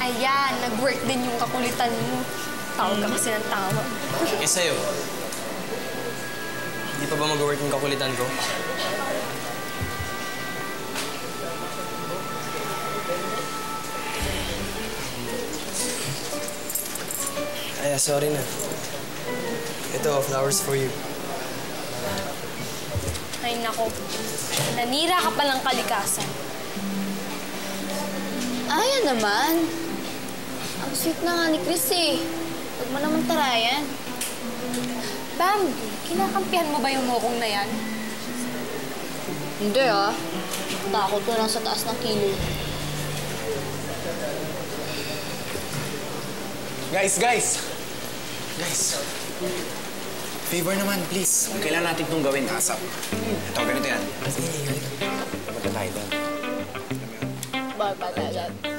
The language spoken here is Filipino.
Ayan, nag-work din yung kakulitan mo. Tawag ka kasi ng tawag. Eh sa'yo, hindi pa ba mag-work yung kakulitan ko? Ay, sorry na. Ito, flowers for you. Ay, nako. Nanira ka palang kalikasan. Ayan naman. Ang sweet na nga ni Chris eh. Huwag mo naman tarayan. Bambi, kinakampihan mo ba yung mokong na yan? Hindi ah. Takot ko lang sa taas ng kilo. Guys! Favor naman, please. Kailangan natin itong gawin, ASAP. Ito, ganito yan. Punta tayo doon. Bye.